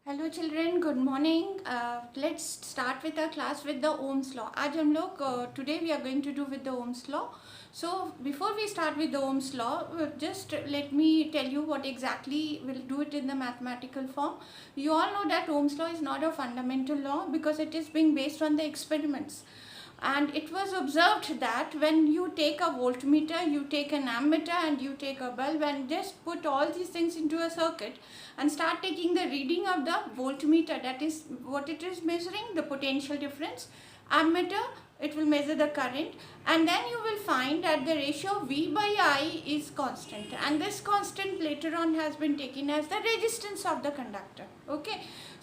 Hello children, good morning. Let's start with the class with the Ohm's law. आज हम लोग today we are going to do with the Ohm's law. So before we start with the Ohm's law, just let me tell you what exactly we'll do it in the mathematical form. You all know that Ohm's law is not a fundamental law because it is being based on the experiments. And it was observed that when you take a voltmeter, you take an ammeter and you take a bulb and just put all these things into a circuit and start taking the reading of the voltmeter, that is what it is measuring, the potential difference. Ammeter, it will measure the current, and then you will find that the ratio V by I is constant, and this constant later on has been taken as the resistance of the conductor. Okay,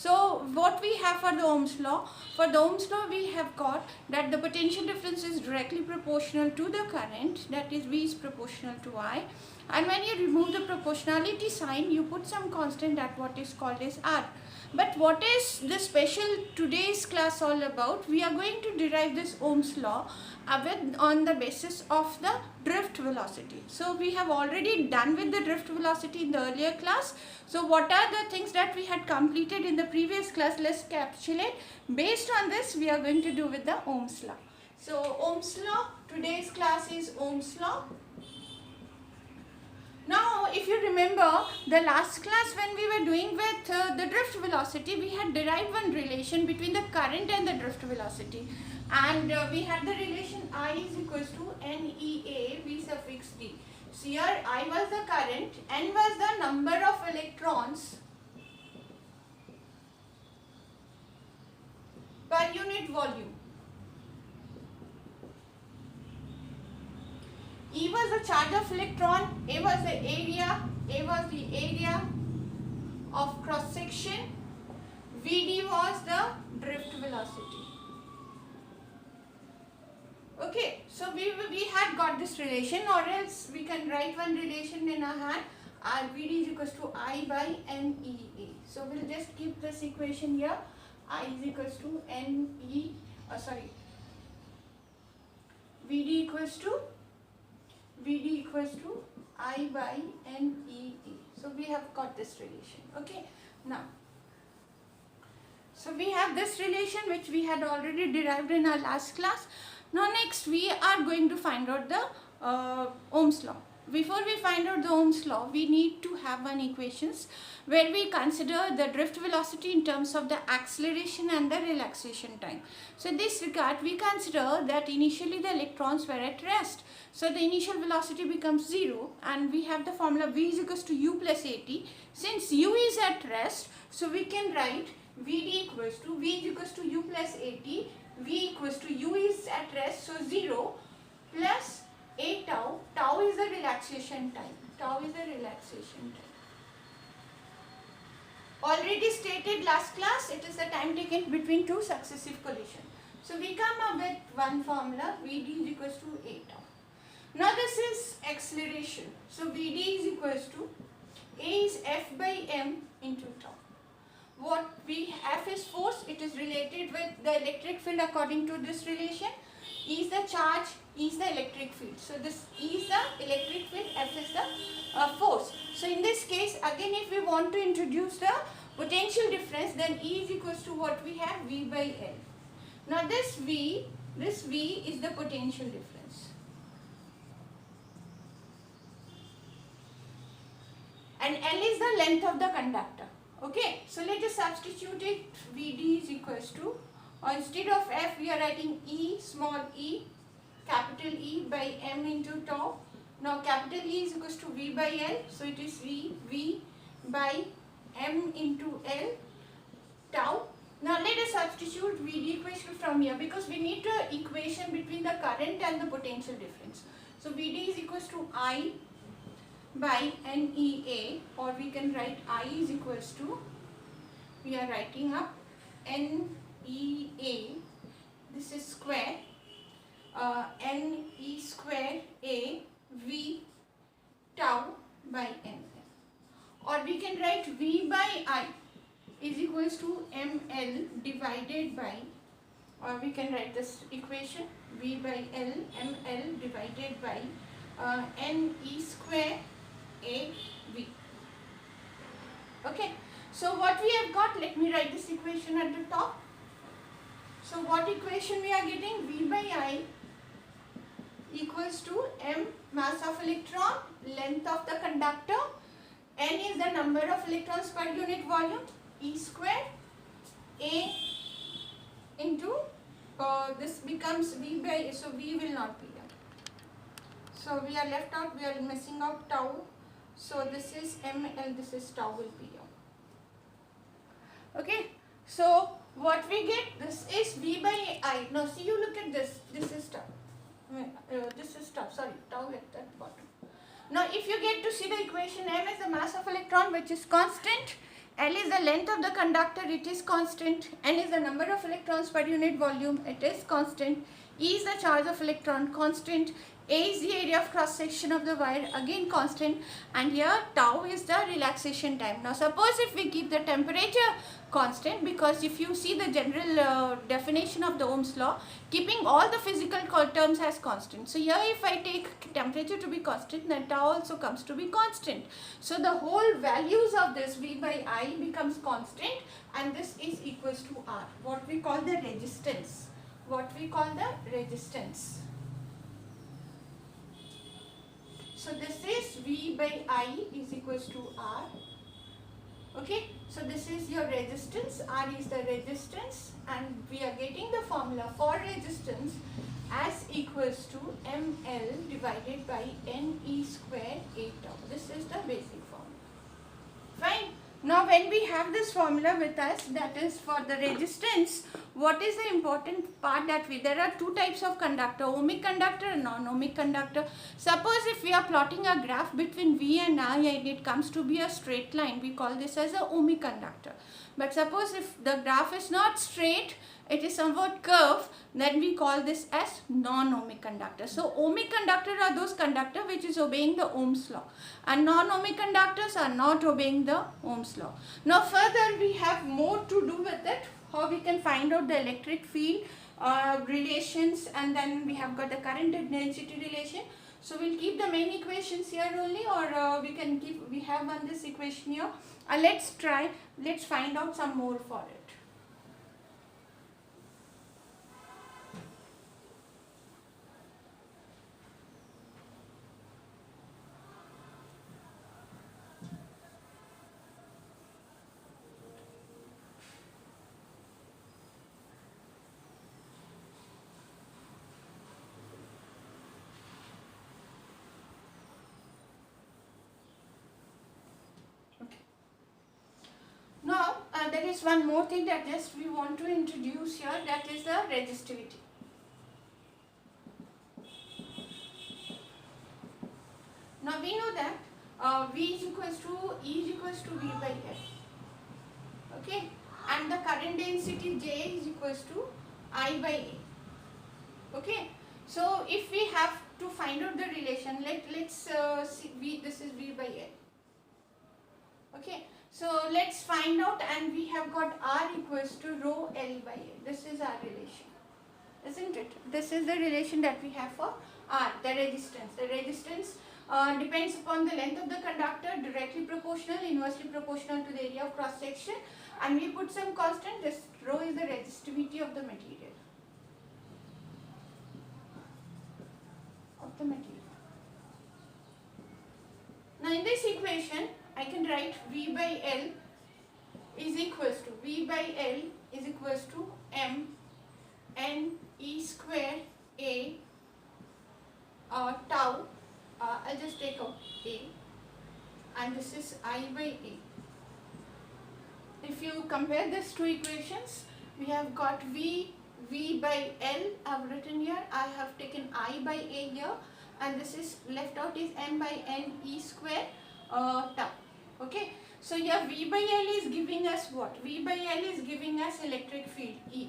so what we have for the Ohm's law? For the Ohm's law, we have got that the potential difference is directly proportional to the current, that is V is proportional to I, and when you remove the proportionality sign, you put some constant at what is called as R. But what is the special today's class all about? We are going to derive this Ohm's law on the basis of the drift velocity. So we have already done with the drift velocity in the earlier class. So what are the things that we had completed in the previous class? Let's capsulate. Based on this, we are going to do with the Ohm's law. So Ohm's law, today's class is Ohm's law. Now, if you remember the last class when we were doing with the drift velocity, we had derived one relation between the current and the drift velocity, and we had the relation I is equals to NEA V suffix D. So here I was the current, N was the number of electrons per unit volume. E was the charge of electron, A was the area of cross section, Vd was the drift velocity. Okay, so we had got this relation, or else we can write one relation in our hand. Our Vd is equals to I by NEA. So we'll just keep this equation here. I is equals to Vd equals to I by NEA. So we have got this relation. Okay, now, so we have this relation which we had already derived in our last class. Now next we are going to find out the Ohm's law. Before we find out the Ohm's law, we need to have one equations where we consider the drift velocity in terms of the acceleration and the relaxation time. So in this regard, we consider that initially the electrons were at rest. So the initial velocity becomes 0, and we have the formula V is equals to U plus AT. Since U is at rest, so we can write Vd equals to V is equals to U plus AT. V equals to U is at rest, so 0 plus A tau. Tau is the relaxation time. Already stated last class, it is the time taken between two successive collisions. So we come up with one formula, Vd is equals to A tau. Now this is acceleration. So Vd is equals to A is F by M into tau. What F is force, it is related with the electric field according to this relation. E is the charge, E is the electric field. So this E is the electric field, F is the force. So in this case, again if we want to introduce the potential difference, then E is equals to what we have, V by L. Now this V is the potential difference. And L is the length of the conductor. Okay, so let us substitute it. Vd is equals to, or instead of F we are writing E, small e, capital E by M into tau. Now capital E is equals to V by L, so it is V by M into L tau. Now let us substitute Vd equation from here, because we need the equation between the current and the potential difference. So Vd is equals to I by NEA, or we can write I is equals to, we are writing up NEA, this is square, NE square A V tau by NL, or we can write V by I is equals to ML divided by, or we can write this equation V by L, ML divided by NE square A V. Okay, So what we have got, let me write this equation at the top. So what equation we are getting? V by I equals to m mass of electron, length of the conductor, n is the number of electrons per unit volume, E square, A into this becomes V by, so V will not be there. So we are left out, we are missing out tau. So this is ml, this is tau will be here. Okay, so what we get, this is V by I. Now see, you look at this, this is tau. This is tau, sorry, tau at that bottom. Now if you get to see the equation, m is the mass of electron which is constant, L is the length of the conductor, it is constant, N is the number of electrons per unit volume, it is constant, E is the charge of electron, constant, A is the area of cross section of the wire, again constant, and here tau is the relaxation time. Now suppose if we keep the temperature constant, because if you see the general definition of the Ohm's law, keeping all the physical terms as constant. So here if I take temperature to be constant, then tau also comes to be constant. So the whole values of this V by I becomes constant, and this is equals to R, what we call the resistance. What we call the resistance. So this is V by I is equals to R. Okay, so this is your resistance, R is the resistance, and we are getting the formula for resistance as equals to ml divided by ne square A tau. This is the basic formula. Fine. Now when we have this formula with us, that is for the resistance, what is the important part that there are two types of conductor, ohmic conductor and non-ohmic conductor. Suppose if we are plotting a graph between V and I and it comes to be a straight line, we call this as a ohmic conductor. But suppose if the graph is not straight, it is somewhat curved, then we call this as non-ohmic conductor. So ohmic conductor are those conductor which is obeying the Ohm's law, and non-ohmic conductors are not obeying the Ohm's law. Now further we have more to do with it, how we can find out the electric field relations, and then we have got the current density relation. So we'll keep the main equations here only, or we can keep, we have one this equation here. Let's find out some more for it. Now there is one more thing that just we want to introduce here, that is the resistivity. Now we know that V is equals to E is equals to V by F. Okay, and the current density J is equals to I by A. Okay, so if we have to find out the relation, let's see V, this is V by L. Okay, so let's find out, and we have got R equals to rho L by A. This is our relation, isn't it? This is the relation that we have for R, the resistance. The resistance depends upon the length of the conductor, directly proportional, inversely proportional to the area of cross section, and we put some constant. This rho is the resistivity of the material. Now in this equation, I can write V by L is equals to m n e square A tau. I'll just take out A, and this is I by A. If you compare these two equations, we have got V by L I've written here, I have taken I by A here, and this is left out is m by n e square tau. Okay, so here V by L is giving us what? V by L is giving us electric field E.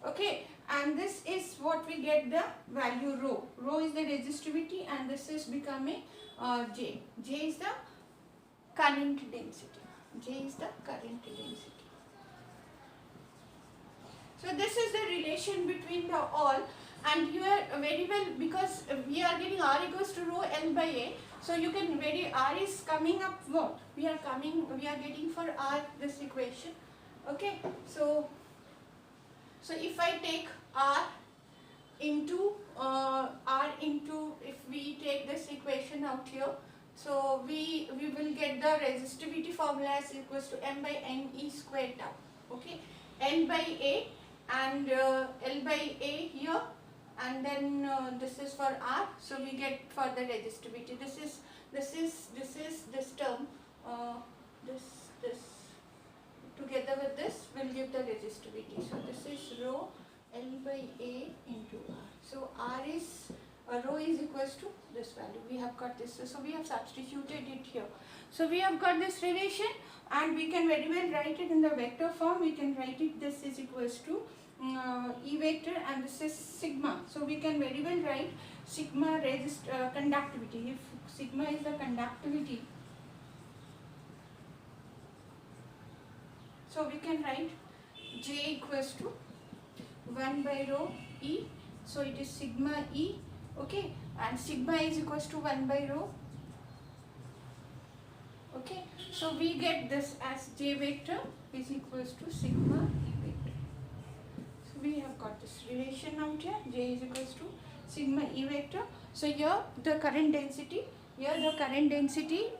Okay, and this is what we get the value rho. Rho is the resistivity, and this is becoming J. J is the current density. J is the current density. So this is the relation between the all, and you are very well, because we are getting R equals to rho L by A. So you can R is coming up what? We are getting for R this equation. Okay, so if I take R into if we take this equation out here, so we will get the resistivity formula as equals to m by n e squared tau. Okay, n by a and L by a here, and then this is for R, so we get for the resistivity. This is this term, this together with this will give the resistivity. So this is rho L by A into R. So rho is equals to this value. We have got this. So we have substituted it here. So we have got this relation, and we can very well write it in the vector form. We can write it, this is equals to E vector, and this is sigma. So we can very well write sigma conductivity. If sigma is the conductivity, so we can write J equals to 1 by rho E. So it is sigma E. Okay, and sigma is equals to 1 by rho. Okay, so we get this as J vector is equals to sigma E vector. So we have got this relation out here. J is equals to sigma E vector. So here the current density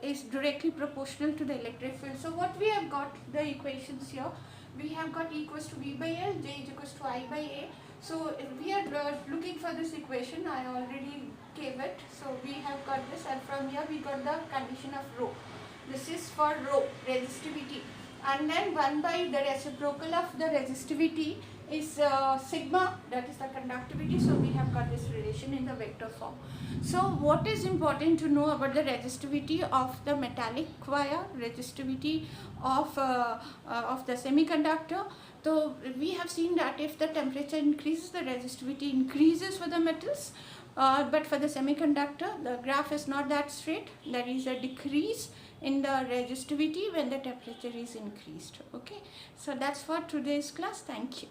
is directly proportional to the electric field. So what we have got the equations here, we have got E equals to V by L, J is equals to I by A. So if we are looking for this equation, I already gave it. So we have got this, and from here we got the condition of rho. This is for rho, resistivity, and then 1 by the reciprocal of the resistivity is sigma, that is the conductivity. So we have got this relation in the vector form. So what is important to know about the resistivity of the metallic wire, resistivity of the semiconductor? So we have seen that if the temperature increases, the resistivity increases for the metals, but for the semiconductor the graph is not that straight. There is a decrease in the resistivity when the temperature is increased. Okay, so that's for today's class. Thank you.